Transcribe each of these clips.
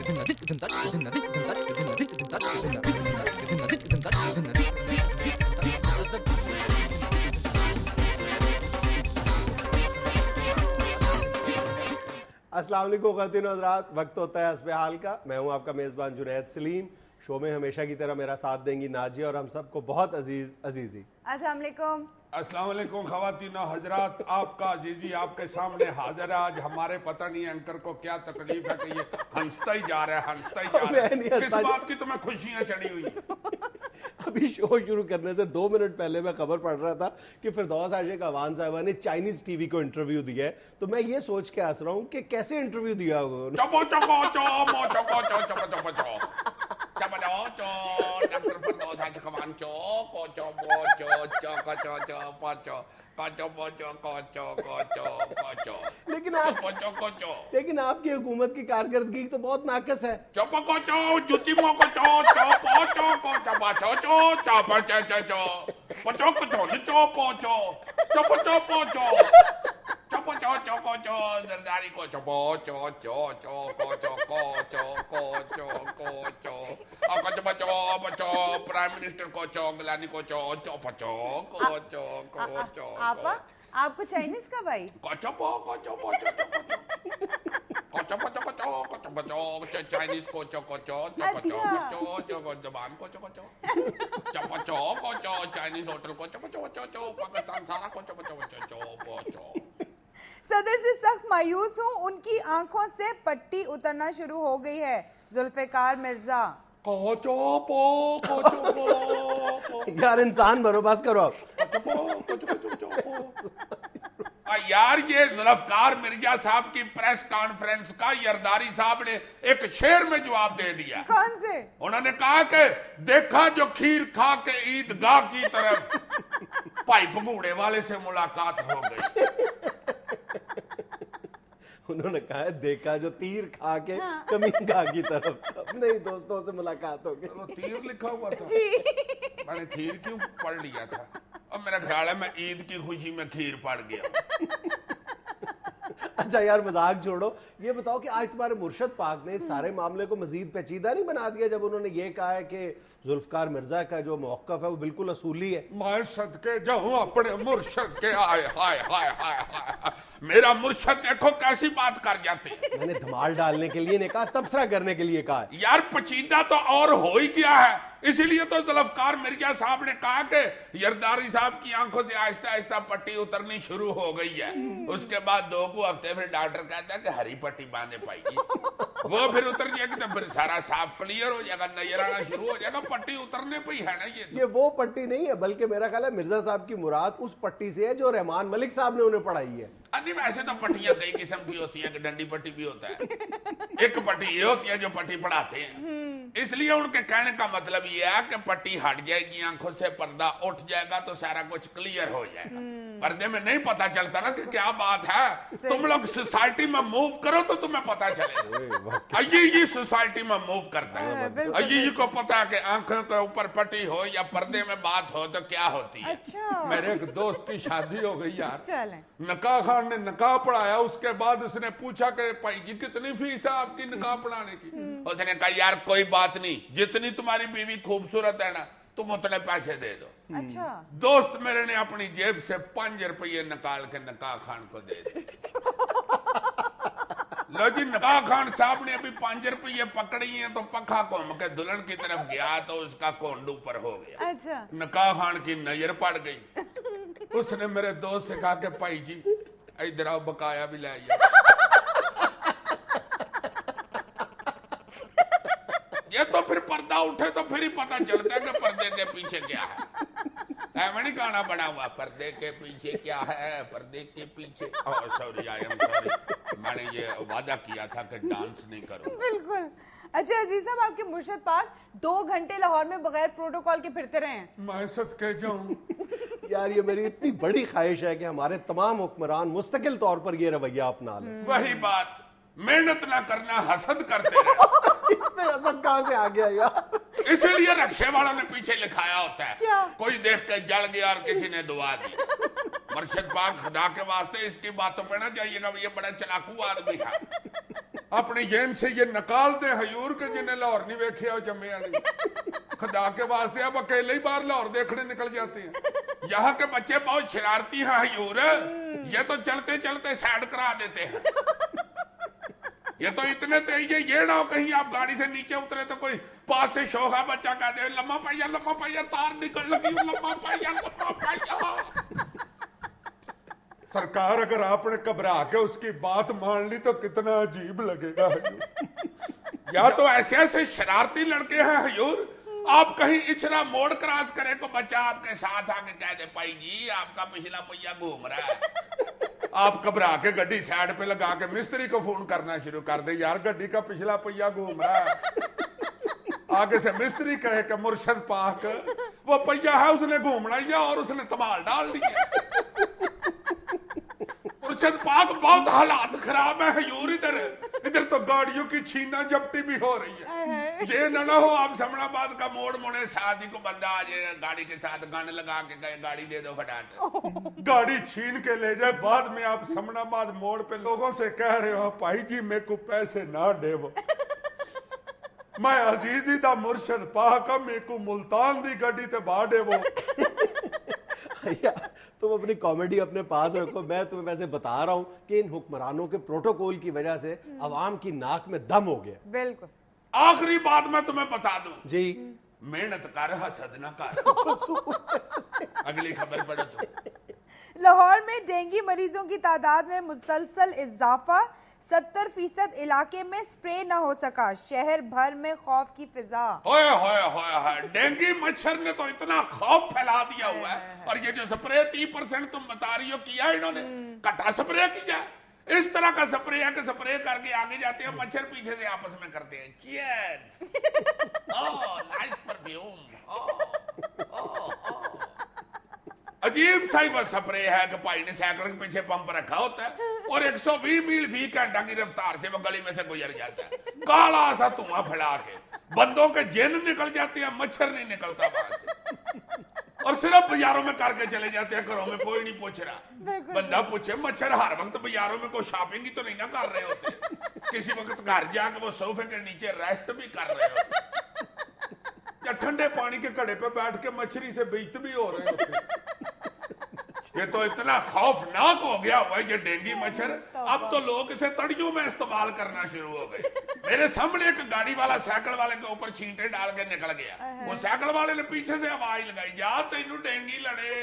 السلام علیکم خواتین و حضرات، وقت ہوتا ہے حسب حال کا. میں ہوں آپ کا میزبان جنید سلیم. شو میں ہمیشہ کی طرح میرا ساتھ دیں گی ناجیہ اور ہم سب کو بہت عزیزی. السلام علیکم. السلام علیکم خواتین و حضرات، آپ کا عزیزی آپ کے سامنے حاضر ہے. آج ہمارے پتہ نہیں اینکر کو کیا تکلیف ہے کہ یہ ہنستا ہی جا رہا ہے. کس بات کی تمہیں خوشیاں چڑھی ہوئی؟ ابھی شو شروع کرنے سے 2 منٹ پہلے میں خبر پڑھ رہا تھا کہ فردوس عاشق اعوان صاحبہ نے چائنیز ٹی وی کو انٹرویو دیا ہے. تو میں یہ سوچ کے ہنس رہا ہوں کہ کیسے انٹرویو دیا ہوگا. چپو چپو چو مو چپو چو چپو چپو چو چپو چو ڈاکٹر فردوس عاشق اعوان چو کو چو مو چو چو کو چو چو پو چو کوچو پوچو کوچو کوچو کوچو لیکن آپ کی حکومت کی کارکردگی تو بہت ناقص ہے. چوپو کوچو جوتی مو کوچو چو پوچو کوچو پاچو چو چاپا چو چو چو پوچو کوچو چو پوچو چوپو چو پوچو چوپو چو چو کوچو زرداری کوچو پوچو چو چو کوچو کوچو کوچو کوچو کوچو بچو بچو پرائم منسٹر کوچو گلانی کوچو چو پچو کوچو کوچو. آپ کو چائنیز کب آئی؟ کوچو پو کوچو پوچو کوچو پوچو کوچو کوچو پوچو چائنیز کوچو کوچو چوپچو کوچو چو زبان کوچو کوچو چوپچو کوچو چائنیز ہوٹل کوچو کوچو کوچو پاکستان سارا کوچو کوچو کوچو کوچو. صدر سے سخت مایوس ہوں، ان کی آنکھوں سے پٹی اترنا شروع ہو گئی ہے. ذوالفقار مرزا. کوچو پو کوچو پو یار انسان بنو، بس کرو آپ. یار یہ ذوالفقار مرزا صاحب کی پریس کانفرنس کا یرداری صاحب نے ایک شعر میں جواب دے دیا. کون سے؟ انہوں نے کہا کہ دیکھا جو کھیر کھا کے عیدگاہ کی طرف بھائی بگوڑے والے سے ملاقات ہو گئی. انہوں نے کہا دیکھا جو تیر کھا کے کمین گاہ کی طرف اپنے دوستوں سے ملاقات ہو گئی. وہ تیر لکھا ہوا تھا، میں نے کھیر کیوں پڑھ لیا تھا. اب میرا خیال ہے میں عید کی خوشی میں کھیر پڑ گیا. اچھا یار مذاق چھوڑو، یہ بتاؤ کہ آج تمہارے مرشد پاک نے اس سارے معاملے کو مزید پیچیدہ نہیں بنا دیا جب انہوں نے یہ کہا ہے کہ ذوالفقار مرزا کا جو موقف ہے وہ بالکل اصولی ہے. میں صدقے جاؤں اپنے مرشد کے. آئے ہائے ہائے ہائے ہائے، میرا مرشد دیکھو کیسی بات کر جاتے. میں نے دھمال ڈالنے کے لیے نہیں کہا، تبصرہ کرنے کے لیے کہا. یار پیچیدہ تو اور ہو ہی گیا ہے، اسی لیے تو ذوالفقار مرزا صاحب نے کہا کہ یرداری صاحب کی آنکھوں سے آہستہ آہستہ پٹی اترنی شروع ہو گئی ہے. اس کے بعد 2 ہفتے پھر ڈاکٹر کہتا ہے کہ ہری پٹی باندھے پائی گی. وہ پھر اتر جائے گی تو پھر سارا صاف کلیئر ہو جائے گا، نظر آنا شروع ہو جائے گا. پٹی اترنے پہ ہی ہے نا. یہ وہ پٹی نہیں ہے بلکہ میرا خیال ہے مرزا صاحب کی مراد اس پٹی سے ہے جو رحمان ملک صاحب نے انہیں پڑھائی ہے. نہیں ویسے تو پٹیاں کئی قسم کی ہوتی ہیں کہ ڈنڈی پٹی بھی ہوتا ہے. ایک پٹی یہ ہوتی ہے جو پٹی پڑھاتے ہیں. اس لیے ان کے کہنے کا مطلب یہ ہے کہ پٹی ہٹ جائے گی آنکھوں سے، پردہ اٹھ جائے گا تو سارا کچھ کلیئر ہو جائے گا. پردے میں نہیں پتا چلتا نا کہ کیا بات ہے. تم لوگ سوسائٹی میں موو کرو تو تمہیں پتا چلے. یہ سوسائٹی میں موو کرتا ہے. یہ کو پتا ہے کہ آنکھوں کے اوپر پٹی ہو یا پردے میں بات ہو تو کیا ہوتی ہے. میرے ایک دوست کی شادی ہو گئی یار، نکاح خان نے نکاح پڑھایا. اس کے بعد اس نے پوچھا کہ بھائی جی کتنی فیس ہے آپ کی نکاح پڑھانے کی؟ اس نے کہا یار کوئی بات نہیں، جتنی تمہاری بیوی خوبصورت ہے نا تم اتنے پیسے دے دو. دوست میرے نے اپنی جیب سے 5 روپے نکال کے نکاح خان کو دے دی. لو جی نکاح خان صاحب نے ابھی 5 روپے پکڑی ہیں تو پکھا گھوم کے دلہن کی طرف گیا تو اس کا کونڈ اوپر ہو گیا. نکاح خان کی نظر پڑ گئی. اس نے میرے دوست سے کہا کہ بھائی جی ادھر آؤ بقایا بھی لے آئیے. یہ تو پھر پردہ اٹھے تو پھر ہی پتا چلتا ہے کہ پردے کے پیچھے کیا ہے. میں نہیں گانا بنا ہوا پردے کے پیچھے کیا ہے، پردے کے پیچھے. سوری آئی ایم سوری، میں نے یہ وعدہ کیا تھا کہ ڈانس نہیں کروں. بالکل. اچھا عزیز صاحب، آپ کے مرشد پاک 2 گھنٹے لاہور میں بغیر پروٹوکول کے پھرتے رہے ہیں. میں صدقے جاؤں. یار یہ میری اتنی بڑی خواہش ہے کہ ہمارے تمام حکمران مستقل طور پر یہ رویہ اپنا لیں. وہی بات، محنت نہ کرنا حسد کرتے رہے. اس میں حسد کہاں سے آ گیا یار؟ اسی لیے رکشے والوں نے پیچھے لکھایا ہوتا ہے کوئی دیکھ کے جل گیا اور کسی نے دعا دی. مرشد پاک خدا کے واسطے اس کی باتوں پہ نہ جائیے گا، یہ بڑا چلاکو آدمی ہے. اپنی جیم سے یہ نکال دے حیور کے جنہیں لاہور نہیں ویکھیا ہو جمعے والی خدا کے واسطے اب اکیلے ہی باہر لاہور دیکھنے نکل جاتے ہیں. یہاں کے بچے بہت شرارتی ہیں حیور, یہ تو چلتے چلتے سائڈ کرا دیتے ہیں. یہ تو اتنے تیز ہے, یہ نہ ہو کہیں آپ گاڑی سے نیچے اترے تو کوئی پاس سے شوخا بچہ کہہ دے لمحہ پائیا تار نکل لگی لمحہ پائیا. سرکار اگر آپ نے گھبرا کے اس کی بات مان لی تو کتنا عجیب لگے گا. یا تو ایسے ایسے شرارتی لڑکے ہیں حیور, آپ کہیں اچھرا موڑ کراس کرے تو بچہ آپ کے ساتھ آ کے کہہ دے بھائی جی آپ کا پچھلا پہیا گھوم رہا ہے. آپ گھبرا کے گڈی سائڈ پہ لگا کے مستری کو فون کرنا شروع کر دے, یار گڈی کا پچھلا پہیا گھوم رہا ہے. آگے سے مستری کہے کہ مرشد پاک وہ پہیا ہے اس نے گھومنا ہی ہے اور اس نے تمال ڈال دی ہے. مرشد پاک بہت حالات خراب ہیں حیور, ادھر تو گاڑیوں کی چھینا جپٹی بھی ہو رہی ہے. یہ نہ ہو آپ سمن آباد کا موڑ موڑے ساتھ ہی کو بندہ آ جائے گاڑی کے ساتھ گانے لگا کے کہے گاڑی دے دو فٹافٹ, گاڑی چھین کے لے جائے. بعد میں آپ سمن آباد موڑ پہ لوگوں سے کہہ رہے ہو بھائی جی میرے کو پیسے نہ دے وہ, میں عزیزی دا مرشد پاک میرے کو ملتان دی گاڑی تے باہ دے وہ. تم اپنی کامیڈی اپنے پاس رکھو, میں تمہیں ویسے بتا رہا ہوں کہ ان حکمرانوں کے پروٹوکول کی وجہ سے عوام کی ناک میں دم ہو گیا. بالکل. آخری بات میں تمہیں بتا دوں جی, محنت کر حسد نہ کر. اگلی خبر پڑھو تو. لاہور میں ڈینگی مریضوں کی تعداد میں مسلسل اضافہ, 70% علاقے میں سپرے نہ ہو سکا, شہر بھر میں خوف کی فضا. ہوئے ہوئے ہوئے ہوئے, ڈینگی مچھر نے تو اتنا خوف پھیلا دیا ہوا ہے. اور یہ جو سپرے 30% تم بتا رہی ہو کیا انہوں نے, کٹا سپرے کیا, اس طرح کا سپرے ہے کہ سپرے کر کے آگے جاتے ہیں, مچھر پیچھے سے آپس میں کرتے ہیں چیئرز, نائس پرفیوم. عجیب سا ہی وہ سپرے ہے کہ بھائی نے سائیکل کے پیچھے پمپ رکھا ہوتا ہے اور 120 میل فی گھنٹہ کی رفتار سے وہ گلی میں سے گزر جاتا ہے, کالا سا دھواں پھیلا کے. بندوں کے جن نکل جاتے ہیں, مچھر نہیں نکلتا وہاں سے, اور صرف بازاروں میں کر کے چلے جاتے ہیں, گھروں میں کوئی نہیں پوچھ رہا. بندہ پوچھے مچھر ہر وقت بازاروں میں کوئی شاپنگ ہی تو نہیں نہ کر رہے ہوتے, کسی وقت گھر جا کے وہ صوفے کے نیچے ریسٹ بھی کر رہے ہوتے, یا ٹھنڈے پانی کے کڑے پہ بیٹھ کے مچھری سے بیچت بھی ہو رہے ہوتے. یہ تو اتنا خوفناک ہو گیا ہوا ہے یہ ڈینگی مچھر, اب تو لوگ اسے تڑیوں میں استعمال کرنا شروع ہو گئے. میرے سامنے ایک گاڑی والا سائیکل والے کے اوپر چھینٹے ڈال کے نکل گیا, وہ سائیکل والے نے پیچھے سے آواز لگائی جا تینوں ڈینگی لڑے.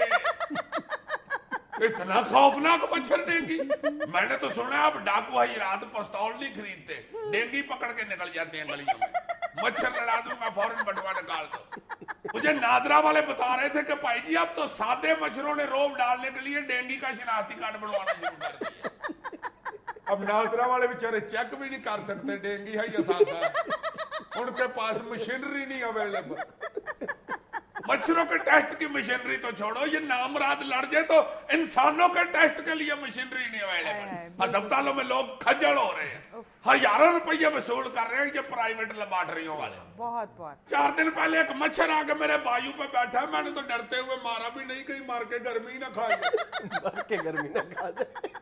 اتنا خوفناک مچھر ڈینگی. میں نے تو سنا اب ڈاکو ہی رات پستول نہیں خریدتے, ڈینگی پکڑ کے نکل جاتے ہیں گلیوں میں. مچھر لڑا دوں گا فوراً بٹوا نکال دو. مجھے نادرا والے بتا رہے تھے کہ بھائی جی اب تو سادے مچھروں نے روب ڈالنے کے لیے ڈینگی کا شناختی کارڈ بنوانا شروع کر دیا. اب نادرا والے بیچارے چیک بھی نہیں کر سکتے ڈینگی ہے یا سادہ ہے, ان کے پاس مشینری نہیں اویلیبل. مچھروں کے ٹیسٹ کی مشینری تو چھوڑو, یہ نامراد لڑ جائے تو انسانوں کے ٹیسٹ کے لیے مشینری نہیں اویلیبل. ہسپتالوں میں لوگ کھجل ہو رہے ہیں, ہزاروں روپیہ وصول کر رہے ہیں یہ پرائیویٹ لیبارٹریوں والے. بہت 4 دن پہلے ایک مچھر آ کے میرے بایو پہ بیٹھا, میں نے تو ڈرتے ہوئے مارا بھی نہیں, کہیں مار کے گرمی نہ کھا جائے.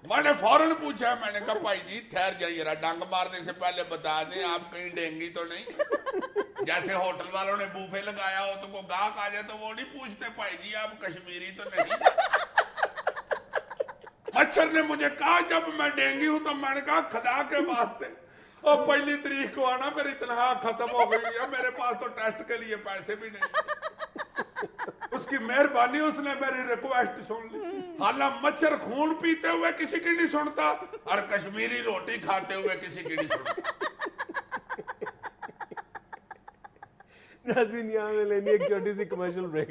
میں نے فوراً پوچھا, میں نے کہا بھائی جی ٹھہر جائیے را, ڈنگ مارنے سے پہلے بتا دیں آپ کہیں ڈینگی تو نہیں. جیسے ہوٹل والوں نے بوفے لگایا ہو تو کوئی گاہک آ جائے تو وہ نہیں پوچھتے بھائی جی آپ کشمیری تو نہیں. مچھر نے مجھے کہا جب میں ڈینگی ہوں تو میں نے کہا خدا کے واسطے اور 1 تاریخ کو آنا, میری تنخواہ ختم ہو گئی ہے, میرے پاس تو ٹیسٹ کے لیے پیسے بھی نہیں. اس کی مہربانی, اس نے میری ریکویسٹ سن لی. حالانکہ مچھر خون پیتے ہوئے کسی کی نہیں سنتا اور کشمیری روٹی کھاتے ہوئے کسی کی نہیں سنتا. ناظرین یہاں میں لینی ایک چھوٹی سی کمرشل بریک.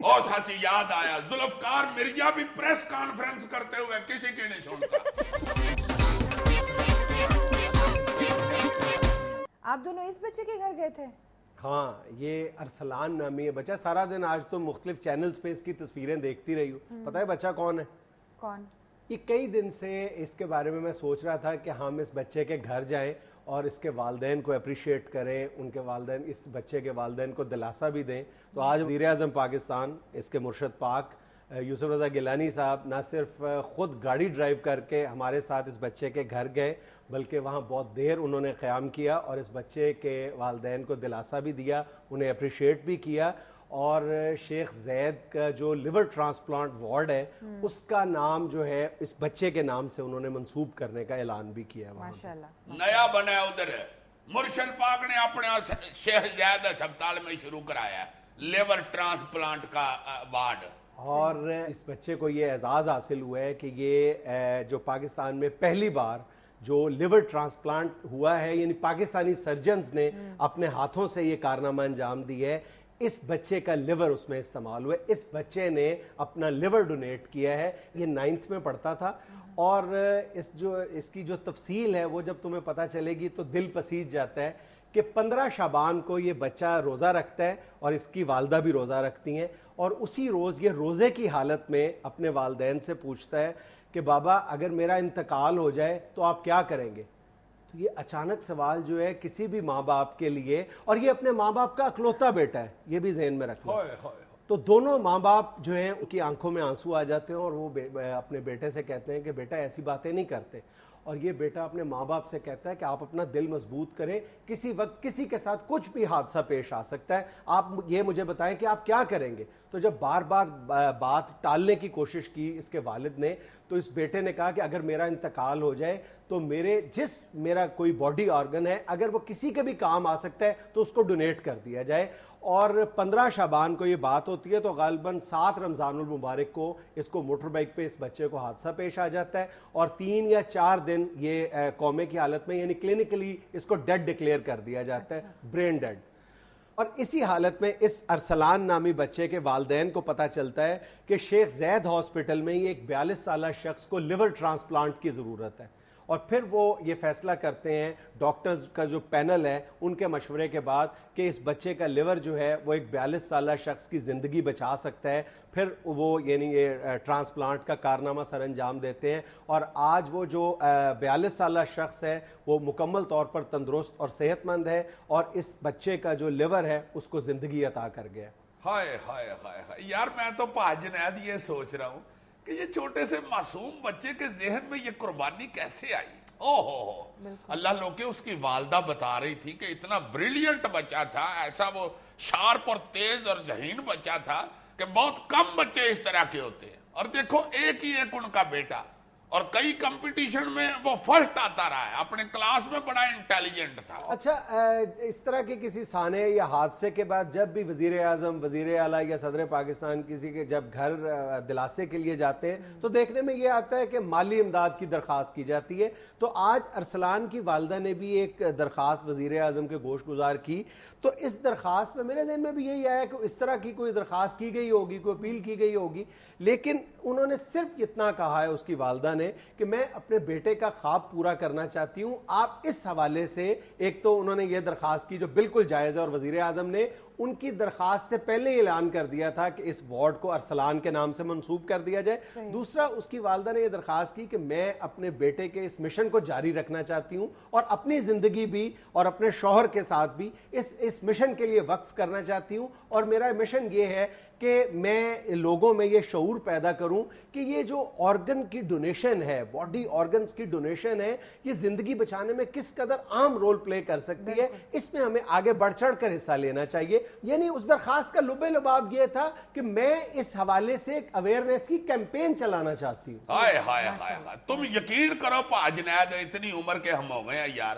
اور سچ یاد آیا, ذوالفقار مرزا بھی پریس کانفرنس کرتے ہوئے کسی کی نہیں سنتا. آپ دونوں اس بچے کے گھر گئے تھے؟ ہاں, یہ ارسلان نامی ہے بچہ. سارا دن آج تو مختلف چینلز پہ اس کی تصویریں دیکھتی رہی ہوں. پتہ ہے بچہ کون ہے؟ کون؟ یہ کئی دن سے اس کے بارے میں سوچ رہا تھا کہ ہم اس بچے کے گھر جائیں اور اس کے والدین کو اپریشیٹ کریں, ان کے والدین, اس بچے کے والدین کو دلاسا بھی دیں. تو آج وزیر اعظم پاکستان اس کے مرشد پاک یوسف رضا گیلانی صاحب نہ صرف خود گاڑی ڈرائیو کر کے ہمارے ساتھ اس بچے کے گھر گئے بلکہ وہاں بہت دیر انہوں نے قیام کیا اور اس بچے کے والدین کو دلاسا بھی دیا, انہیں اپریشیٹ بھی کیا, اور شیخ زید کا جو لیور ٹرانسپلانٹ وارڈ ہے اس کا نام جو ہے اس بچے کے نام سے انہوں نے منسوب کرنے کا اعلان بھی کیا. ماشاءاللہ نیا بنا ہے ادھر. مرشد پاک نے اپنے شیخ زید اسپتال میں شروع کرایا لیور ٹرانسپلانٹ کا وارڈ, اور اس بچے کو یہ اعزاز حاصل ہوا ہے کہ یہ جو پاکستان میں پہلی بار جو لیور ٹرانسپلانٹ ہوا ہے, یعنی پاکستانی سرجنز نے اپنے ہاتھوں سے یہ کارنامہ انجام دی ہے. اس بچے کا لیور اس میں استعمال ہوا ہے, اس بچے نے اپنا لیور ڈونیٹ کیا ہے. یہ 9th میں پڑھتا تھا, اور اس کی جو تفصیل ہے وہ جب تمہیں پتہ چلے گی تو دل پسیج جاتا ہے کہ 15 شعبان کو یہ بچہ روزہ رکھتا ہے اور اس کی والدہ بھی روزہ رکھتی ہیں, اور اسی روز یہ روزے کی حالت میں اپنے والدین سے پوچھتا ہے کہ بابا اگر میرا انتقال ہو جائے تو آپ کیا کریں گے. تو یہ اچانک سوال جو ہے کسی بھی ماں باپ کے لیے, اور یہ اپنے ماں باپ کا اکلوتا بیٹا ہے, یہ بھی ذہن میں رکھنا. تو دونوں ماں باپ جو ہیں ان کی آنکھوں میں آنسو آ جاتے ہیں اور وہ اپنے بیٹے سے کہتے ہیں کہ بیٹا ایسی باتیں نہیں کرتے. اور یہ بیٹا اپنے ماں باپ سے کہتا ہے کہ آپ اپنا دل مضبوط کریں, کسی وقت کسی کے ساتھ کچھ بھی حادثہ پیش آ سکتا ہے, آپ یہ مجھے بتائیں کہ آپ کیا کریں گے. تو جب بار بار بات ٹالنے کی کوشش کی اس کے والد نے, تو اس بیٹے نے کہا کہ اگر میرا انتقال ہو جائے تو میرا کوئی باڈی آرگن ہے اگر وہ کسی کے بھی کام آ سکتا ہے تو اس کو ڈونیٹ کر دیا جائے. اور 15 شعبان کو یہ بات ہوتی ہے, تو غالباً 7 رمضان المبارک کو اس کو موٹر بائک پہ اس بچے کو حادثہ پیش آ جاتا ہے, اور 3 یا 4 دن یہ کومے کی حالت میں, یعنی کلینکلی اس کو ڈیڈ ڈکلیئر کر دیا جاتا ہے, برین ڈیڈ. اور اسی حالت میں اس ارسلان نامی بچے کے والدین کو پتہ چلتا ہے کہ شیخ زید ہاسپٹل میں یہ ایک 42 سالہ شخص کو لیور ٹرانسپلانٹ کی ضرورت ہے. اور پھر وہ یہ فیصلہ کرتے ہیں, ڈاکٹرز کا جو پینل ہے ان کے مشورے کے بعد, کہ اس بچے کا لیور جو ہے وہ ایک 42 سالہ شخص کی زندگی بچا سکتا ہے. پھر وہ یعنی یہ ٹرانسپلانٹ کا کارنامہ سر انجام دیتے ہیں, اور آج وہ جو 42 سالہ شخص ہے وہ مکمل طور پر تندرست اور صحت مند ہے, اور اس بچے کا جو لیور ہے اس کو زندگی عطا کر گیا. ہائے ہائے ہائے ہائے یار, میں تو پاک جنید یہ سوچ رہا ہوں کہ یہ چھوٹے سے معصوم بچے کے ذہن میں یہ قربانی کیسے آئی. اللہ لوگے, اس کی والدہ بتا رہی تھی کہ اتنا بریلینٹ بچہ تھا, ایسا وہ شارپ اور تیز اور ذہین بچہ تھا کہ بہت کم بچے اس طرح کے ہوتے ہیں. اور دیکھو ایک ہی ایک ان کا بیٹا, اور کئی کمپٹیشن میں وہ فرسٹ آتا رہا ہے, اپنے کلاس میں بڑا انٹیلیجنٹ تھا. اچھا, اس طرح کے کسی سانے یا حادثے کے بعد جب بھی وزیر اعظم, وزیر اعلیٰ یا صدر پاکستان کسی کے جب گھر دلاسے کے لیے جاتے ہیں تو دیکھنے میں یہ آتا ہے کہ مالی امداد کی درخواست کی جاتی ہے. تو آج ارسلان کی والدہ نے بھی ایک درخواست وزیر اعظم کے گوش گزار کی, تو اس درخواست میں میرے ذہن میں بھی یہی آیا کہ اس طرح کی کوئی درخواست کی گئی ہوگی, کوئی اپیل کی گئی ہوگی, لیکن انہوں نے صرف اتنا کہا ہے اس کی والدہ نے کہ میں اپنے بیٹے کا خواب پورا کرنا چاہتی ہوں. آپ اس حوالے سے, ایک تو انہوں نے یہ درخواست کی جو بالکل جائز ہے, اور وزیر اعظم نے ان کی درخواست سے پہلے اعلان کر دیا تھا کہ اس وارڈ کو ارسلان کے نام سے منسوب کر دیا جائے. دوسرا, اس کی والدہ نے یہ درخواست کی کہ میں اپنے بیٹے کے اس مشن کو جاری رکھنا چاہتی ہوں, اور اپنی زندگی بھی اور اپنے شوہر کے ساتھ بھی اس مشن کے لیے وقف کرنا چاہتی ہوں. اور میرا مشن یہ ہے کہ میں لوگوں میں یہ شعور پیدا کروں کہ یہ جو آرگن کی ڈونیشن ہے, باڈی آرگنز کی ڈونیشن ہے, یہ زندگی بچانے میں کس قدر عام رول پلے کر سکتی ہے. اس میں ہمیں آگے بڑھ چڑھ کر حصہ لینا چاہیے. یعنی اس درخواست کا لب لباب یہ تھا کہ میں اس حوالے سے ایک اویئرنیس کی کیمپین چلانا چاہتی ہوں. ہائے ہائے ہائے, تم یقین کرو پاک جنید, اتنی عمر کے ہم ہو گئے ہیں یار,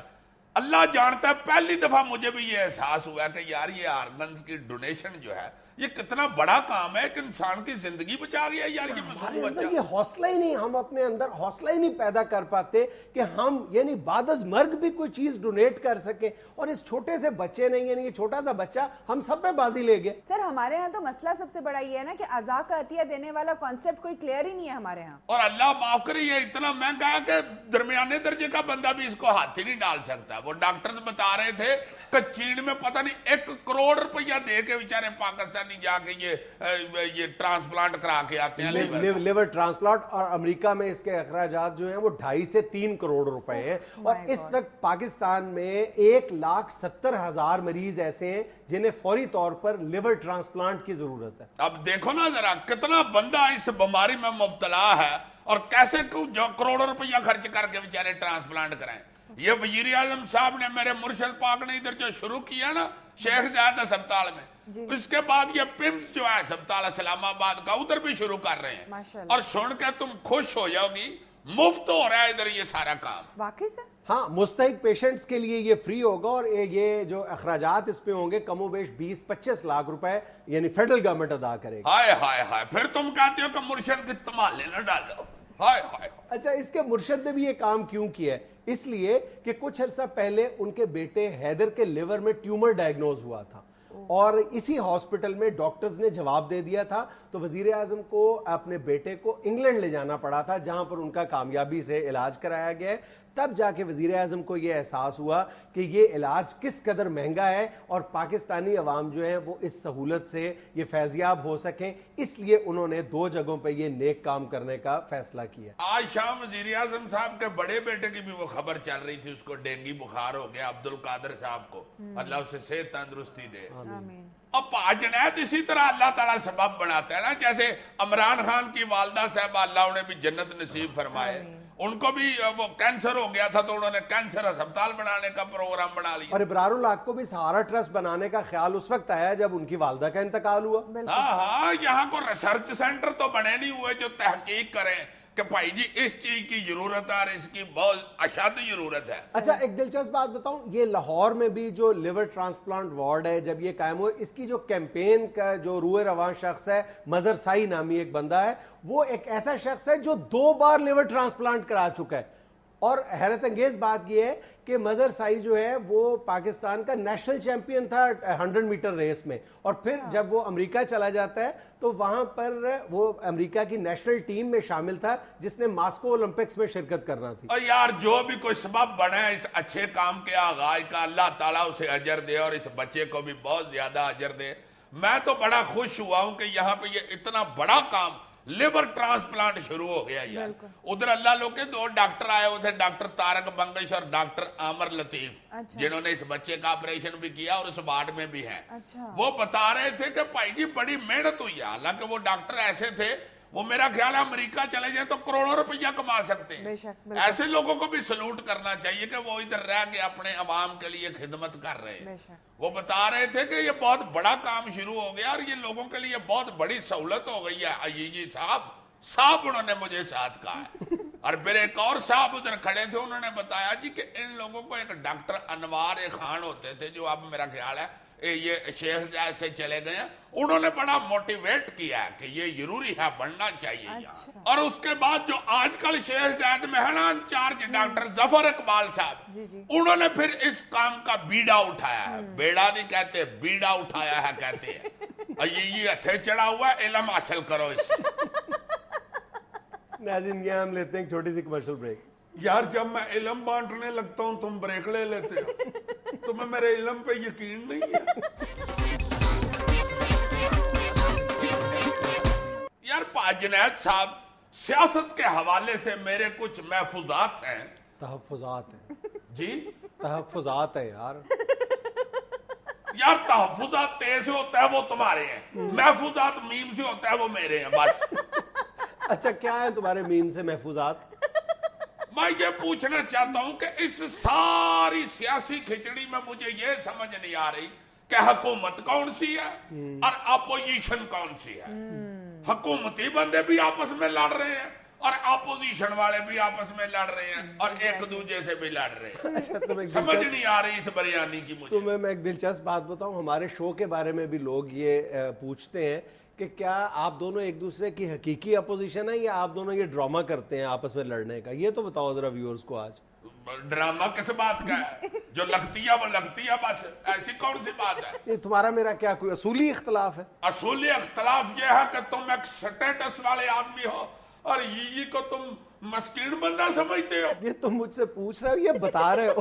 اللہ جانتا ہے پہلی دفعہ مجھے بھی یہ احساس ہوا کہ یار یہ آرگنز کی ڈونیشن جو ہے یہ کتنا بڑا کام ہے, کہ انسان کی زندگی بچا گیا یار یہ معصوم بچہ. یہ حوصلہ ہی نہیں, ہم اپنے اندر حوصلہ ہی نہیں پیدا کر پاتے کہ ہم یعنی بعد از مرگ بھی کوئی چیز ڈونیٹ کر سکیں. اور اس چھوٹے سے بچے نے, یعنی یہ چھوٹا سا بچہ ہم سب پہ بازی لے گیا. سر ہمارے ہاں تو مسئلہ سب سے بڑا یہ ہے نا کہ عزا کا عطیہ دینے والا کانسیپٹ کوئی کلیئر ہی نہیں ہے ہمارے ہاں. اور اللہ معاف کرے, یہ اتنا مہنگا ہے کہ درمیانے درجے کا بندہ بھی اس کو ہاتھ ہی نہیں ڈال سکتا. وہ ڈاکٹرز بتا رہے تھے کہ چین میں پتہ نہیں 1 کروڑ روپیہ دے کے بیچارے پاکستانی جا کے یہ ٹرانسپلانٹ کرا کے آتے ہیں لیور ٹرانسپلانٹ, اور امریکہ میں اس کے اخراجات جو ہیں وہ 2.5 سے 3 کروڑ روپے ہیں. اور اس وقت پاکستان میں 1,70,000 مریض ایسے ہیں جنہیں فوری طور پر لیور ٹرانسپلانٹ کی ضرورت ہے. اب دیکھو نا ذرا کتنا بندہ اس بیماری میں مبتلا ہے اور کیسے جو کروڑوں روپیہ خرچ کر کے بیچارے ٹرانسپلانٹ کرائیں. یہ وزیر اعظم صاحب نے میرے مرشد پاک نے ادھر جو شروع کیا نا شیخ زاید اسپتال میں, اس کے بعد یہ پمس جو ہے اسپتال اسلام آباد کا ادھر بھی شروع کر رہے ہیں, اور سن کے تم خوش ہو جاؤ گی, مفت ہو رہا ہے ادھر یہ سارا کام. واقعی سے ہاں, مستحق پیشنٹس کے لیے یہ فری ہوگا, اور یہ جو اخراجات اس پہ ہوں گے کم و بیش 20-25 لاکھ روپے یعنی فیڈرل گورنمنٹ ادا کرے گی. ہائے ہائے ہائے, پھر تم کہتے ہو کہ مرشد کی تمالے نہ ڈالو. ہائے ہائے. اچھا, اس کے مرشد نے بھی یہ کام کیوں کیا ہے؟ اس لیے کہ کچھ عرصہ پہلے ان کے بیٹے حیدر کے لیور میں ٹیومر ڈائیگنوز ہوا تھا, اور اسی ہاسپٹل میں ڈاکٹرز نے جواب دے دیا تھا, تو وزیر اعظم کو اپنے بیٹے کو انگلینڈ لے جانا پڑا تھا جہاں پر ان کا کامیابی سے علاج کرایا گیا ہے. تب جا کے وزیر اعظم کو یہ احساس ہوا کہ یہ علاج کس قدر مہنگا ہے اور پاکستانی عوام جو ہیں وہ اس سہولت سے یہ فیضیاب ہو سکیں, اس لیے انہوں نے 2 جگہوں پہ یہ نیک کام کرنے کا فیصلہ کیا. آج شام وزیر اعظم صاحب کے بڑے بیٹے کی بھی وہ خبر چل رہی تھی, اس کو ڈینگی بخار ہو گیا, عبد القادر صاحب کو, اللہ اسے صحت تندرستی دے. اب جنید اسی طرح اللہ تعالیٰ سبب بناتا ہے نا, جیسے عمران خان کی والدہ صاحبہ اللہ انہیں بھی جنت نصیب فرمائے, ان کو بھی وہ کینسر ہو گیا تھا تو انہوں نے کینسر اسپتال بنانے کا پروگرام بنا لیا. اور ابرار الحق کو بھی سہارا ٹرسٹ بنانے کا خیال اس وقت آیا جب ان کی والدہ کا انتقال ہوا. ہاں, یہاں کو ریسرچ سینٹر تو بنے نہیں ہوئے جو تحقیق کریں کہ بھائی جی اس چیز کی ضرورت ہے اور اس کی بہت اشد ضرورت ہے. اچھا, ایک دلچسپ بات بتاؤں, یہ لاہور میں بھی جو لیور ٹرانسپلانٹ وارڈ ہے جب یہ قائم ہوئے, اس کی جو کیمپین کا جو روح رواں شخص ہے, مظہر سائی نامی ایک بندہ ہے, وہ ایک ایسا شخص ہے جو 2 بار لیور ٹرانسپلانٹ کرا چکا ہے. اور حیرت انگیز بات یہ ہے کہ مظہر سائی جو ہے وہ پاکستان کا نیشنل چیمپئن تھا 100 میٹر ریس میں, اور پھر جب وہ امریکہ چلا جاتا ہے تو وہاں پر وہ امریکہ کی نیشنل ٹیم میں شامل تھا جس نے ماسکو اولمپکس میں شرکت کرنا تھی. اور یار جو بھی کوئی سبب بنے اس اچھے کام کے آغاز کا, اللہ تعالیٰ اسے اجر دے اور اس بچے کو بھی بہت زیادہ اجر دے. میں تو بڑا خوش ہوا ہوں کہ یہاں پہ یہ اتنا بڑا کام لیور ٹرانسپلانٹ شروع ہو گیا یار. ادھر اللہ لوگ کے 2 ڈاکٹر آئے ہوئے تھے, ڈاکٹر طارق بنگش اور ڈاکٹر عامر لطیف, جنہوں نے اس بچے کا آپریشن بھی کیا اور اس وارڈ میں بھی ہیں. وہ بتا رہے تھے کہ بھائی جی بڑی محنت ہوئی ہے, حالانکہ وہ ڈاکٹر ایسے تھے وہ میرا خیال ہے امریکہ چلے جائیں تو کروڑوں روپیہ کما سکتے ہیں. ایسے لوگوں کو بھی سلوٹ کرنا چاہیے کہ وہ ادھر رہ کے اپنے عوام کے لیے خدمت کر رہے ہیں. وہ بتا رہے تھے کہ یہ بہت بڑا کام شروع ہو گیا اور یہ لوگوں کے لیے بہت بڑی سہولت ہو گئی ہے. جی صاحب انہوں نے مجھے ساتھ کہا ہے. اور پھر ایک اور صاحب ادھر کھڑے تھے, انہوں نے بتایا جی کہ ان لوگوں کو ایک ڈاکٹر انوار خان ہوتے تھے جو اب میرا خیال ہے یہ شیخ زاید سے چلے گئے ہیں, انہوں نے بڑا موٹیویٹ کیا ہے کہ یہ ضروری ہے, بڑھنا چاہیے یہاں. اور اس کے بعد جو آج کل شیخ زاید میں ہے نا انچارج ڈاکٹر ظفر اقبال صاحب, انہوں نے پھر اس کام کا بیڑا اٹھایا ہے. بیڑا نہیں کہتے, بیڑا اٹھایا ہے کہتے ہیں. اور یہ ہتھے چڑھا ہوا ہے, علم حاصل کرو اس سے. ناظرین, یہ ہم لیتے ہیں ایک چھوٹی سی کمرشل بریک. یار جب میں علم بانٹنے لگتا ہوں تم بریک لے لیتے ہو, تمہیں میرے علم پہ یقین نہیں ہے. یار جنید صاحب, سیاست کے حوالے سے میرے کچھ محفوظات ہیں. تحفظات ہیں جی, تحفظات ہے یار. یار تحفظات تیز سے ہوتا ہے وہ تمہارے ہیں, محفوظات میم سے ہوتا ہے وہ میرے ہیں بس. اچھا, کیا ہے تمہارے میم سے محفوظات؟ میں یہ پوچھنا چاہتا ہوں کہ اس ساری سیاسی کھچڑی میں مجھے یہ سمجھ نہیں آ رہی کہ حکومت کون سی ہے اور اپوزیشن کون سی ہے. حکومتی بندے بھی آپس میں لڑ رہے ہیں اور اپوزیشن والے بھی آپس میں لڑ رہے ہیں اور ایک دوسرے سے بھی لڑ رہے ہیں. سمجھ نہیں آ رہی اس بریانی کی مجھے. تمہیں میں ایک دلچسپ بات بتاؤں, ہمارے شو کے بارے میں بھی لوگ یہ پوچھتے ہیں کہ کیا آپ دونوں ایک دوسرے کی حقیقی اپوزیشن ہے یا آپ دونوں یہ ڈرامہ کرتے ہیں آپس میں لڑنے کا. یہ تو بتاؤ ذرا ویورز کو. آج ڈرامہ کس بات کا ہے؟ جو لگتی ہے وہ لگتی ہے بس, ایسی کون سی بات ہے؟ یہ تمہارا میرا کیا کوئی اصولی اختلاف ہے؟ اصولی اختلاف یہ ہے کہ تم ایک سٹیٹس والے آدمی ہو اور یہ کو تم مسکین بندہ سمجھتے ہو. یہ تم مجھ سے پوچھ رہے ہو, یہ بتا رہے ہو.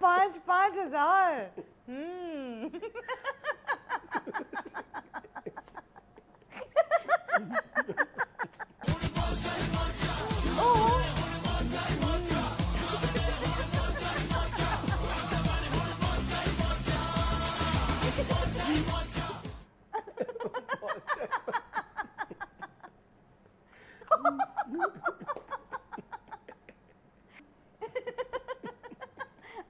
5,000।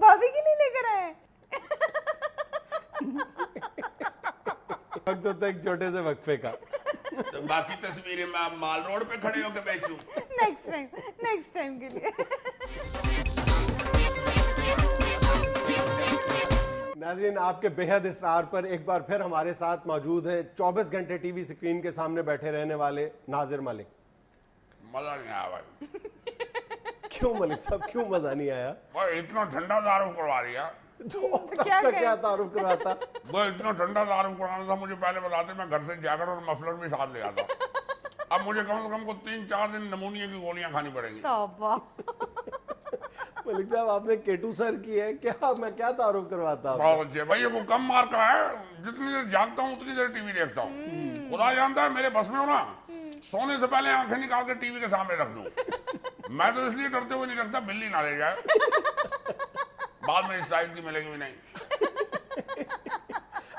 بھابھی کے لیے لے کر آئے؟ وقت ہوتا ہے ایک چھوٹے سے وقفے کا. باقی تصویریں میں آپ مال روڈ پہ کھڑے ہو کے بیچوں. نیکسٹ ٹائم کے لیے. ناظرین آپ کے بے حد اصرار پر ایک بار پھر ہمارے ساتھ موجود ہیں 24 گھنٹے ٹی وی اسکرین کے سامنے بیٹھے رہنے والے ناظر ملک. مزہ نہیں آیا بھائی. کیوں ملک صاحب, کیوں مزہ نہیں آیا؟ بھائی اتنا ٹھنڈا تعارف کروا دیا. کیا تعارف کرا تھا؟ وہ اتنا ٹھنڈا تعارف کرانا تھا, مجھے پہلے بتاتے میں گھر سے جیکٹ اور مفلر بھی ساتھ لے آتا. اب مجھے کم سے کم کو 3-4 دن نمونیا کی گولیاں کھانی پڑیں گی. ملک صاحب آپ نے کیٹو سر کی ہے کیا؟ میں کیا تعارف کرواتا ہوں. بہت اچھے بھائی, یہ وہ کم مار کا ہے, جتنی دیر جاگتا ہوں اتنی دیر ٹی وی دیکھتا ہوں. خدا جانتا ہے میرے بس میں ہو نا, سونے سے پہلے آنکھیں نکال کے ٹی وی کے سامنے رکھ دوں. میں تو اس لیے ڈرتے ہوئے نہیں رکھتا بلی نہ لے جائے, بعد میں اس سائز کی ملے گی بھی نہیں.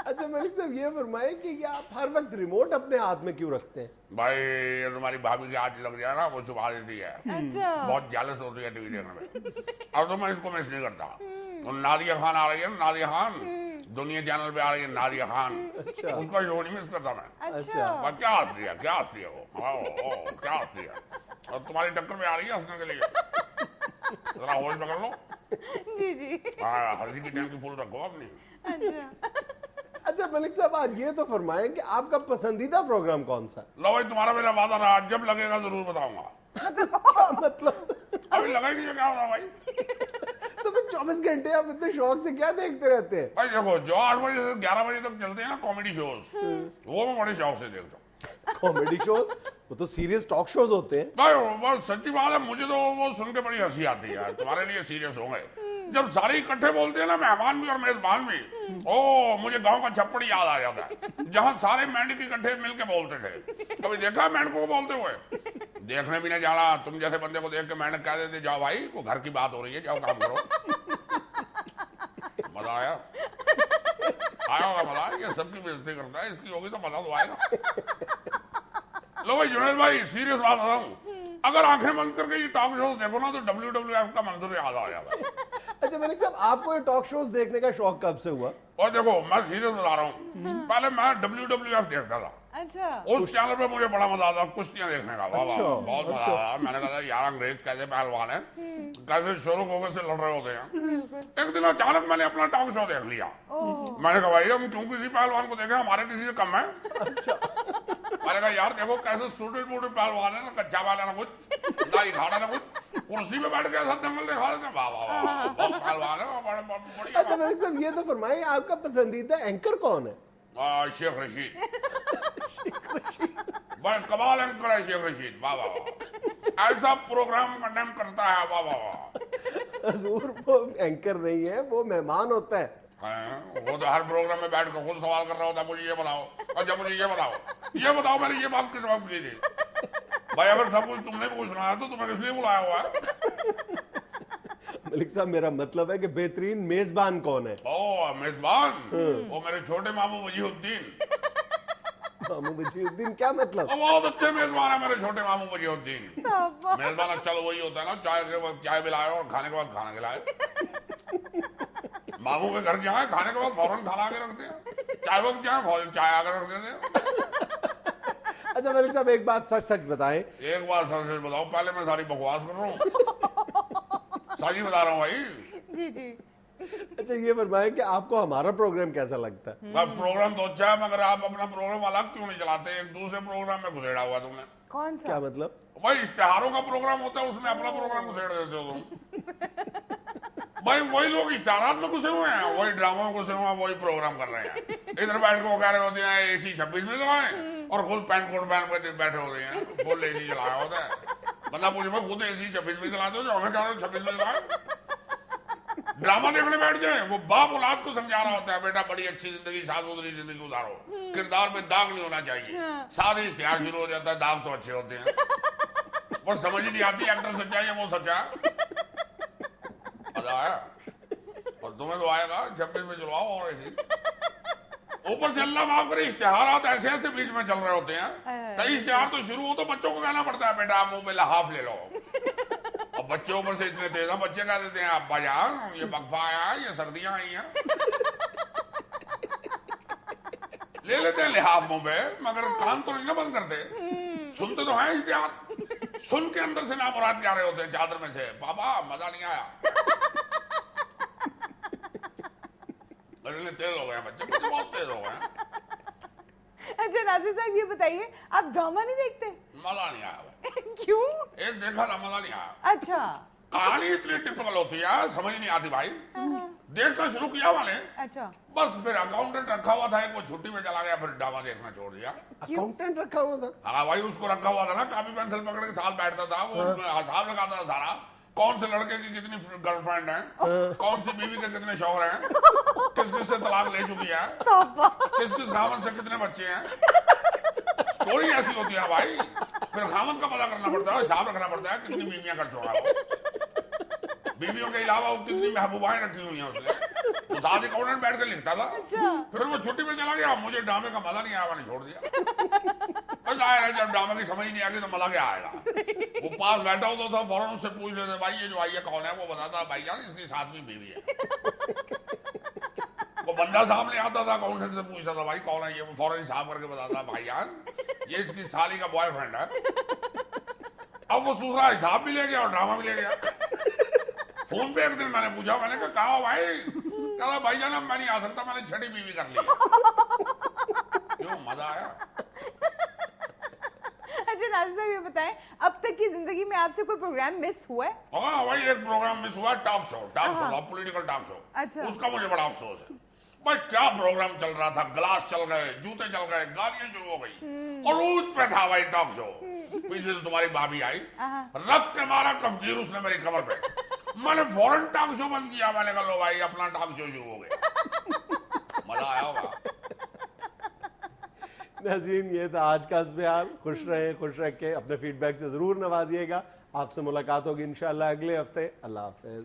اچھا ملک صاحب یہ فرمائیں کہ آپ ہر وقت ریموٹ اپنے ہاتھ میں کیوں رکھتے ہیں؟ بھائی تمہاری بھابھی کے ہاتھ لگ جائے نا, وہ چھپا دیتی ہے, بہت جالس ہوتی ہے ٹی وی دیکھنے میں. اب تو میں اس کو مس نہیں کرتا. نادیہ خان آ رہی ہے نا, نادیہ خان دنیا چینل پہ آ رہی ہے, نادیہ خان, ان کا شو نہیں مس کرتا میں. اچھا کیا ہنستی ہے, کیا ہنستی ہے وہ, کیا ہنستی ہے. اور تمہاری ٹکر میں آ رہی ہے ہنسنے کے لیے, ذرا ہوش پکڑ لو. جی ہاں, ہنسی کی ٹینکی فل رکھو اپنی. اچھا ملک صاحب آج یہ تو فرمائیں کہ آپ کا پسندیدہ پروگرام کون سا؟ لو بھائی تمہارا میرا وعدہ رہا, جب لگے گا ضرور بتاؤں گا. مطلب ابھی لگا ہی نہیں ہے, کیا ہوتا بھائی. تو پھر 24 گھنٹے آپ اتنے شوق سے کیا دیکھتے رہتے ہیں؟ بھائی دیکھو جو 8 بجے سے 11 بجے تک چلتے ہیں نا کامیڈی شوز, وہ میں بڑے شوق سے دیکھتا ہوں. کامیڈی شوز وہ تو سیریس ٹاک شوز ہوتے ہیں. بھائی بہت سچی بات ہے, مجھے تو وہ سن کے بڑی ہنسی آتی ہے. تمہارے لیے سیریس ہوں گے جب سارے اکٹھے بولتے ہیں نا, مہمان بھی اور میزبان بھی. مجھے گاؤں کا چھپڑ یاد آ جاتا ہے جہاں سارے مینڈک اکٹھے مل کے بولتے تھے. کبھی دیکھا مینڈکوں کو بولتے ہوئے؟ دیکھنے بھی نہ جانا. تم جیسے بندے کو دیکھ کے مینڈک کہہ دیتے جاؤ بھائی کو گھر کی بات ہو رہی ہے, جاؤ کام کرو. مزہ آیا ہوگا مزہ. یہ سب کی بےزتی کرتا ہے, اس کی ہوگی تو مزہ تو آئے گا. لو بھائی جنید بھائی سیریس بات بتاؤں, اگر آنکھیں بند کر کے یہ ٹاک شوز دیکھو نا تو WWF کا منظر یاد آ جاتا ہے. اچھا ملک صاحب آپ کو یہ ٹاک شوز دیکھنے کا شوق کب سے ہوا؟ اور دیکھو میں سیریس بتا رہا ہوں, پہلے میں WWF دیکھتا تھا. اس چینل پہ مجھے بڑا مزہ آتا کشتیاں دیکھنے کا. واہ واہ بہت مزہ آیا. میں نے کہا یار انگریز کیسے پہلوان ہیں, کیسے شروع ہو گئے سے لڑ رہے ہوتے ہیں. ایک دن اچانک میں نے اپنا ٹاک شو دیکھ لیا. میں نے کہا بھائی ہم کیوں کسی پہلوان کو دیکھیں, ہمارے کسی سے کم ہے. میں نے کہا یار دیکھو کیسے سوٹے بوٹے پہلوان ہیں, نہ کچا والا نہ کچھ, نہ ہی کھاڑا نہ کچھ, کرسی پہ بیٹھ کے ایسا دنگل دکھا دیتے ہیں. واہ واہ واہ بہت پہلوان ہے, بڑھیا. اچھا ملک صاحب یہ تو فرمائیں آپ کا پسندیدہ اینکر کون ہے؟ شیخ رشید. بڑے کمال اینکر ہے شیخ رشید. واہ واہ واہ, ایسا پروگرام کنڈیم کرتا ہے. واہ واہ واہ. حضور وہ اینکر نہیں ہے, وہ مہمان ہوتا ہے. وہ تو ہر پروگرام میں بیٹھ کر خود سوال کر رہا ہوتا ہے, مجھے یہ بتاؤ, اور جب مجھے یہ بتاؤ میں نے یہ بات کس وقت کی تھی. بھائی اگر سب کچھ تم نے پوچھنا ہے تو تمہیں کس لیے بلایا ہوا ہے؟ ملک صاحب میرا مطلب ہے کہ بہترین میزبان کون ہے؟ میزبان وہ میرے چھوٹے ماموں وجیہ الدین. ماموں وجیہ الدین کیا مطلب؟ بہت اچھے میزبان ہے میرے چھوٹے ماموں وجیہ الدین. میزبان اچھا تو وہی ہوتا ہے نا, چائے کے وقت چائے پلائے اور کھانے کے بعد کھانا کھلائے. ماموں کے گھر جائیں کھانے کے بعد فوراً کھانا آ کے رکھتے ہیں, چائے وقت جائیں فوراً چائے آ کے رکھ دیتے ہیں. اچھا ملک صاحب ایک بات سچ سچ بتائیں. ایک بار سچ سچ بتاؤ, پہلے میں ساری بکواس کر رہا ہوں, سچ ہی بتا رہا ہوں بھائی. جی اچھا یہ فرمائیں کہ آپ کو ہمارا پروگرام کیسا لگتا ہے؟ پروگرام تو اچھا ہے, مگر آپ اپنا پروگرام الگ کیوں نہیں چلاتے؟ ایک دوسرے پروگرام میں گھسیڑا ہوا تم نے. کون سا؟ کیا مطلب؟ بھائی اشتہاروں کا پروگرام ہوتا ہے, اس میں اپنا پروگرام گھسیڑ دیتے ہو تم. بھائی وہی لوگ اشتہارات میں گھسے ہوئے ہیں, وہی ڈراموں میں گھسے ہوئے ہیں, وہی پروگرام کر رہے ہیں. ادھر بیٹھ کے وہ کہہ رہے ہوتے ہیں AC 26 میں چلائیں, اور خود پینٹ کوٹ پہن کے بیٹھے ہوتے ہیں, فل AC چلایا ہوتا ہے. مطلب مجھے میں خود AC 26 میں چلاتے ہو, جو ہمیں کہہ رہے ہو 26 میں چلائیں. ڈرامہ دیکھنے بیٹھ جائیں, وہ باپ اولاد کو سمجھا رہا ہوتا ہے بیٹا بڑی اچھی زندگی سادگی زندگی گزارو, کردار میں داغ نہیں ہونا چاہیے. سادہ اشتہار شروع ہو جاتا ہے, داغ تو اچھے ہوتے ہیں. وہ سمجھ ہی نہیں آتی ایکٹر سچا ہے وہ سچا ہے. مزہ آیا, اور تمہیں تو آئے گا 26 میں چلواؤ. اور ایسے اوپر سے اللہ معاف کرے اشتہارات ایسے ایسے بیچ میں چل رہے ہوتے ہیں. اشتہار تو شروع ہو تو بچوں کو کہنا پڑتا ہے بیٹا منہ پہ لحاف لے لو, اور بچے اوپر سے اتنے تیز ہیں, بچے کہہ دیتے ہیں ابا جان یہ وقفہ آیا ہے, یہ سردیاں آئی ہیں, لے لیتے ہیں لحاف منہ پہ, مگر کان تو نہیں نہ بند کرتے, سنتے تو ہیں اشتہار, سن کے اندر سے نامراد کیا رہے ہوتے ہیں چادر میں سے, پاپا مزہ نہیں آیا. تیز ہو گئے بچے, بہت تیز ہو گئے. اچھا ناصر صاحب یہ بتائیے آپ ڈرامہ نہیں دیکھتے؟ مزہ نہیں آیا. کیوں؟ ایک دیکھا تھا, مزہ نہیں آیا. اچھا کہانی اتنی ٹپکل ہوتی ہے, سمجھ نہیں آتی بھائی. دیکھنا شروع کیا والے, اچھا بس پھر اکاؤنٹنٹ رکھا ہوا تھا ایک, وہ چھٹی میں چلا گیا, پھر ڈرامہ دیکھنا چھوڑ دیا. اکاؤنٹنٹ رکھا ہوا تھا؟ ہاں بھائی, اس کو رکھا ہوا تھا نا, کاپی پینسل پکڑ کے ساتھ بیٹھتا تھا, وہ حساب لگاتا تھا سارا, کون سے لڑکے کی کتنی گرل فرینڈ ہیں, کون سی بیوی کے کتنے شوہر ہیں, کس کس سے طلاق لے چکی ہے, کس کس خاوند سے کتنے بچے ہیں. سٹوری ایسی ہوتی ہے نا بھائی, پھر خاوند کا پتہ کرنا پڑتا ہے, حساب رکھنا پڑتا ہے کتنی بیویاں کر چکا ہے وہ, بیویوں کے علاوہ وہ کتنی محبوبائیں رکھی ہوئی ہیں اس نے, وہ ساتھ اکاؤنٹنٹ بیٹھ کے لکھتا تھا. پھر وہ چھٹی میں چلا گیا, مجھے ڈرامے کا مزہ نہیں آیا, میں نے چھوڑ دیا. بس ظاہر ہے جب ڈرامے کی سمجھ نہیں آ گئی تو مزہ کیا آئے گا. وہ پاس بیٹھا ہوتا تھا, فوراً اس سے پوچھ لیتے بھائی یہ جو آئی ہے کون ہے, وہ بتاتا بھائی جان اس کی ساتویں بیوی ہے. وہ بندہ سامنے آتا تھا, اکاؤنٹنٹ سے پوچھتا تھا بھائی کون ہے یہ, وہ فوراً حساب کر کے بتاتا بھائی جان یہ اس کی سالی کا بوائے فرینڈ ہے. اب وہ دوسرا حساب بھی لے گیا اور ڈرامہ بھی لے گیا. فون پہ ایک دن میں نے پوچھا, میں نے کہا کہاں ہو بھائی, کہا بھائی جان اب میں نہیں آ سکتا, میں نے چھٹی بیوی کر لی. کیوں, مزہ آیا. اچھا ناصر صاحب یہ بتائیں اب تک کی زندگی میں آپ سے کوئی پروگرام مس ہوا ہے؟ ہاں بھائی ایک پروگرام مس ہوا, ٹاک شو تھا, پولیٹیکل ٹاک شو. اچھا اس کا مجھے بڑا افسوس ہے بھائی, کیا پروگرام چل رہا تھا, گلاس چل گئے, جوتے چل گئے, گالیاں شروع ہو گئی, اور روز پہ تھا بھائی ٹاک شو. پیچھے سے تمہاری بھابھی آئی, رکھ کے مارا کفگیر اس نے میری کمر پہ, میں نے فوراً ٹاک شو بند کیا. میں نے کہا لو بھائی اپنا ٹاک شو شروع ہو گیا. مزہ آیا ہوگا. ناظرین یہ تھا آج کا حسب حال. خوش رہیں, خوش رکھ کے اپنے فیڈ بیک سے ضرور نوازیے گا. آپ سے ملاقات ہوگی انشاءاللہ اگلے ہفتے. اللہ حافظ.